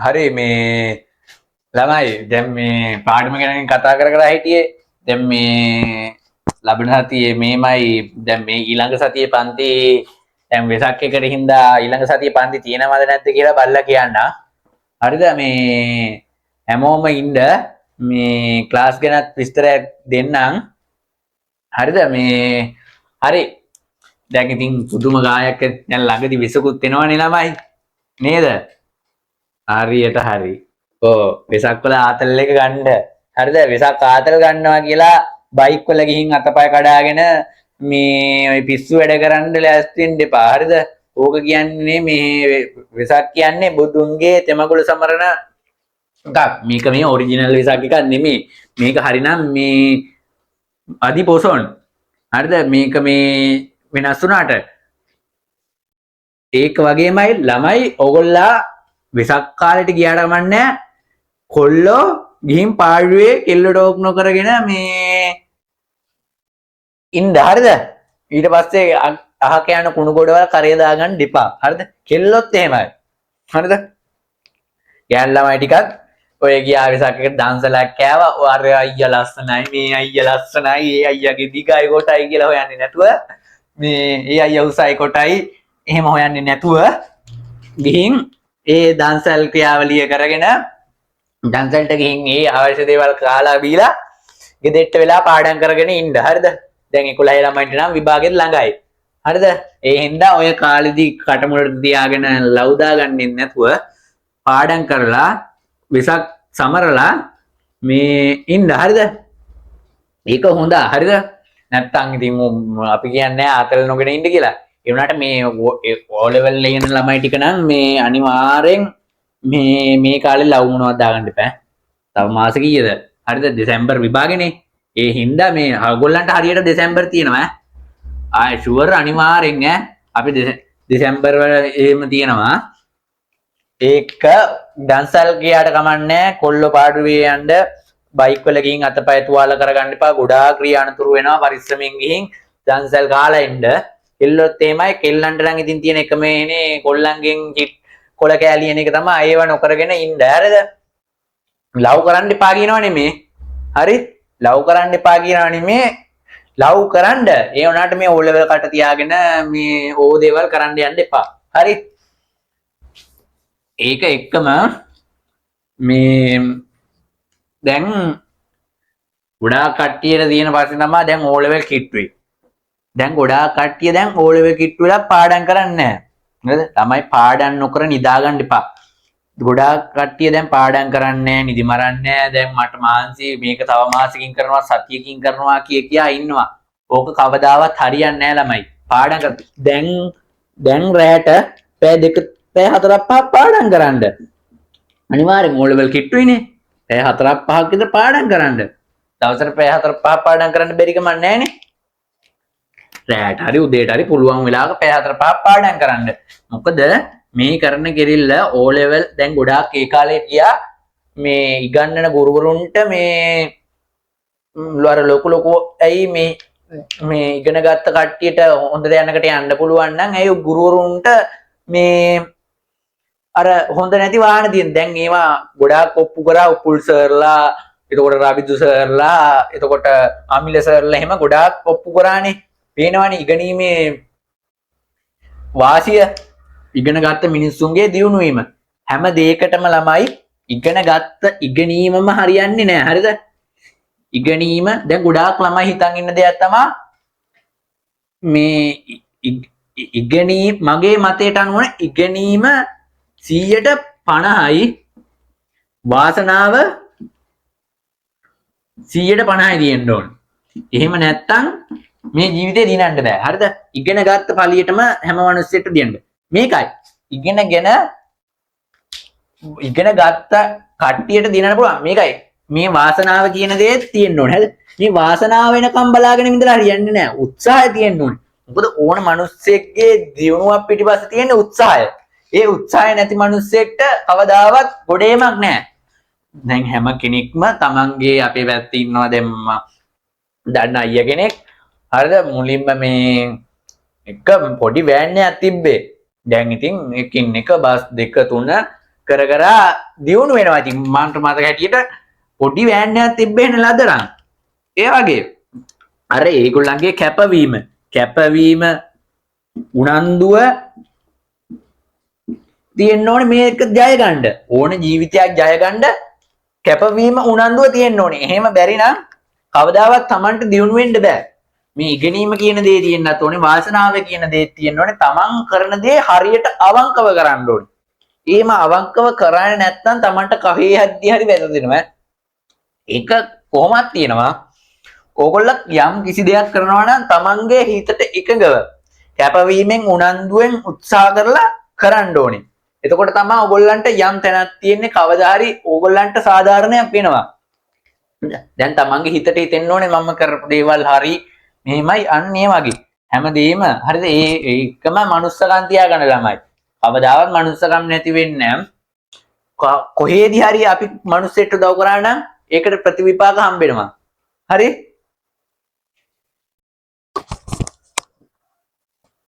හරි මේ ළමයි දැන් මේ පාඩම ගැන කතා කර හිටියේ. දැන් මේ ලබන සතියේ මේමයි දැන් මේ ඊළඟ සතියේ පන්ති දැන් වෙසක් එකට හින්දා ඊළඟ සතියේ පන්ති තියෙනවද නැද්ද කියලා බලලා කියන්න. හරිද මේ හැමෝම ඉන්න මේ ක්ලාස් ගැන විස්තරයක් දෙන්නම්. හරිද මේ හරි දැන් ඉතින් පුදුම ගායක් දැන් ළඟදි විසකුත් එනවනේ ළමයි නේද? හරියට හරි. ඔව් වෙසක් වල ආතල් එක ගන්න. හරිද? වෙසක් ආතල් ගන්නවා කියලා බයික් වල ගිහින් අතපය කඩාගෙන මේ ওই පිස්සු වැඩ කරන්න ලෑස්ති වෙන්න එපා. හරිද? ඕක කියන්නේ මේ වෙසක් කියන්නේ බුදුන්ගේ තෙමගුල සමරන එකක්. මේක මේ ඔරිජිනල් වෙසක් එකක් නෙමෙයි. මේක හරිනම් මේ අදි පොසොන්. හරිද? මේක මේ වෙනස් වුණාට ඒක වගේමයි ළමයි ඕගොල්ලා වෙසක් කාලෙට ගියාට කමන්නේ කොල්ලෝ ගිහින් පාඩුවේ කෙල්ල ඩෝක් නොකරගෙන මේ ඉන්න. හරිද? ඊට පස්සේ අහක යන කුණු ගොඩවල් කරේ දාගන්න දෙපා. හරිද? කෙල්ලොත් එහෙමයි. හරිද? ගෑන් ළමයි ටිකත් ඔය ගියා වෙසක් එකට දන්සලක් කෑවා. ඔය අයියා ලස්සනයි මේ අයියා ලස්සනයි ඒ අයියාගේ දිගයි කොටයි කියලා හොයන්නේ නැතුව මේ ඒ අයියා උසයි කොටයි එහෙම හොයන්නේ නැතුව ගිහින් ඒ දන්සල් ක්‍රියාවලිය කරගෙන දන්සල්ට ගිහින් ඒ අවශ්‍ය දේවල් කාලා බීලා ගෙදෙට්ට වෙලා පාඩම් කරගෙන ඉන්න. හරිද? දැන් 11 ළමයින්ට නම් විභාගෙත් ළඟයි. හරිද? ඒ හින්දා ඔය කාලෙදි කටමුලට තියාගෙන ලව්දා ගන්නෙ නැතුව පාඩම් කරලා වෙසක් සමරලා මේ ඉන්න. හරිද? ඒක හොඳ. හරිද? නැත්තම් ඉතින් අපි කියන්නේ ආතල් නොගෙන ඉන්න කියලා. ඒ වුණාට මේ O level ලියන ළමයි ටික නම් මේ අනිවාර්යෙන් මේ කාලේ ලව් මොනවද දාගන්න එපා. තව මාස කීයද? හරිද? දෙසැම්බර් විභාගනේ. ඒ හින්දා මේ ඔයගොල්ලන්ට හරියට දෙසැම්බර් තියෙනවා. ආයි ෂුවර් අනිවාර්යෙන් අපි දෙසැම්බර් වල එහෙම තියෙනවා. ඒක දන්සල් ගියාට කමන්නේ කොල්ල පාඩුවේ යන්න බයික් වල ගිහින් අතපය තුවාල කරගන්න එපා. ගොඩාක් ක්‍රියානතුරු වෙනවා. පරිස්සමෙන් ගිහින් දන්සල් කාලා එන්න. කෙල්ලොත් එහෙමයි. කෙල්ලන්ට නම් ඉතින් තියෙන එකම එනේ කොල්ලන්ගෙන් කොල කෑලියන එක තමයි. ඒව නොකරගෙන ඉන්න. හරිද? ලව් කරන්න එපා කියනව නෙමේ. හරි? ලව් කරන්න එපා කියනව නෙමේ. ලව් කරන්න. ඒ වුණාට මේ O level කට තියාගෙන මේ ඕ දේවල් කරන්න යන්න එපා. හරි? ඒක එක්කම මේ දැන් ගොඩාක් කට්ටියට තියෙන ප්‍රශ්නේ තමයි දැන් O level කිට්ටුයි. දැන් ගොඩාක් කට්ටිය දැන් O level කිට්ටු වෙලා පාඩම් කරන්නේ නැහැ. නේද? තමයි පාඩම් නොකර නිදා ගන්න එපා. ගොඩාක් කට්ටිය දැන් පාඩම් කරන්නේ නැහැ, නිදි මරන්නේ නැහැ. දැන් මට මාන්සි මේක තව මාසෙකින් කරනවා, සතියකින් කරනවා කියා ඉන්නවා. ඕක කවදාවත් හරියන්නේ නැහැ ළමයි. පාඩම් කර දැන් රැට පැය 2 පැය 4ක් 5ක් පාඩම් කරන්න. අනිවාර්යෙන් O level කිට්ටුයිනේ. පැය 4ක් 5ක් විතර පාඩම් කරන්න. දවසට පැය 4ක් 5ක් පාඩම් කරන්න බැරි කමක් නැහැනේ. රැට හරි උදේට හරි පුළුවන් වෙලාවක පැය 4 5ක් පාඩම් කරන්න. මොකද මේ කරන කෙරිල්ල O level දැන් ගොඩාක් ඒ කාලේ ගියා මේ ඉගන්නන ගුරුවරුන්ට මේ අර ලොකු ඇයි මේ ඉගෙන ගත්ත කට්ටියට හොඳ දැනකට යන්න පුළුවන් නම් ඒ ගුරුවරුන්ට මේ අර හොඳ නැති වාහන තියෙන. දැන් ඒවා ගොඩාක් ඔප්පු කරා උපුල් සර්ලා, එතකොට රවිදු සර්ලා, එතකොට අමිල සර්ලා එහෙම ගොඩාක් ඔප්පු කරානේ. පේනවනේ ඉගෙනීමේ වාසිය. ඉගෙන ගත්ත මිනිස්සුන්ගේ දියුණු වීම. හැම දෙයකටම ළමයි ඉගෙන ගත්ත ඉගෙනීමම හරියන්නේ නැහැ. හරිද? ඉගෙනීම දැන් ගොඩාක් ළමයි හිතන් ඉන්න දෙයක් තමයි මේ ඉගෙනීම මගේ මතයට අනුව ඉගෙනීම 150යි වාසනාව 150යි තියෙන්න ඕන. එහෙම නැත්තම් මේ ජීවිතේ දිනන්න බෑ. හරිද? ඉගෙන ගත්ත පළියටම හැම මිනිස්සෙට දෙන්න. මේකයි. ඉගෙන ගත්ත කට්ටියට දිනන්න පුළුවන්. මේකයි. මේ වාසනාව කියන දේ තියෙන්න ඕනේ. හරිද? මේ වාසනාව වෙනකම් බලාගෙන ඉඳලා හරියන්නේ නැහැ. උත්සාහය තියෙන්න ඕනේ. මොකද ඕන මිනිස්සෙක්ගේ දියුණුවක් පිටිපස්සේ තියෙන උත්සාහය. ඒ උත්සාහය නැති මිනිස්සෙක්ට කවදාවත් ගොඩේමක් නැහැ. දැන් හැම කෙනෙක්ම තමන්ගේ අපේ පැත්තේ ඉන්නවා දැන් දන්න අයියා කෙනෙක්. හරිද? මුලින්ම මේ එක පොඩි වෑන් එකක් තිබ්බේ. දැන් ඉතින් එකින් එක බස් 2 3ක කර කර දියුණු වෙනවා. ඉතින් මන්ට මතක හැටියට පොඩි වෑන් එකක් තිබ්බේන ලදරන්. ඒ වගේ අර ඒගොල්ලන්ගේ කැපවීම උනන්දුව තියෙන්න ඕනේ මේක ජය ගන්න. ඕන ජීවිතයක් ජය ගන්න කැපවීම උනන්දුව තියෙන්න ඕනේ. එහෙම බැරි නම් කවදාවත් Tamanට දියුණු වෙන්න බෑ. මේ ඉගෙනීම කියන දේ තියෙන්නත් ඕනේ, වාසනාව කියන දේ තියෙන්න ඕනේ. Taman කරන දේ හරියට අවංකව කරන්න ඕනේ. එහෙම අවංකව කරන්නේ නැත්නම් Tamanට කහේ හද්දි හරි වැරදෙනවා. ඒක කොහොමද තියෙනවා? ඕගොල්ලෝ යම් කිසි දෙයක් කරනවා නම් Tamanගේ හිතට එකඟව කැපවීමෙන් උනන්දුවෙන් උත්සාහ කරලා කරන්න ඕනේ. එතකොට තමයි ඕගොල්ලන්ට යම් තැනක් තියෙන්නේ කවදා හරි ඕගොල්ලන්ට සාධාරණයක් වෙනවා. දැන් Tamanගේ හිතට හිතෙන්න ඕනේ මම කරපු දේවල් හරි මෙහෙමයි අන්න ඒ වගේ. හැමදේම හරිද? ඒකම මනුස්සකම් තියාගන්න ළමයි. කවදාවත් මනුස්සකම් නැති වෙන්නේ කොහේදී හරි අපි මනුස්සයෙක්ට උදව් කරා නම් ඒකට ප්‍රතිවිපාක හම්බෙනවා. හරි?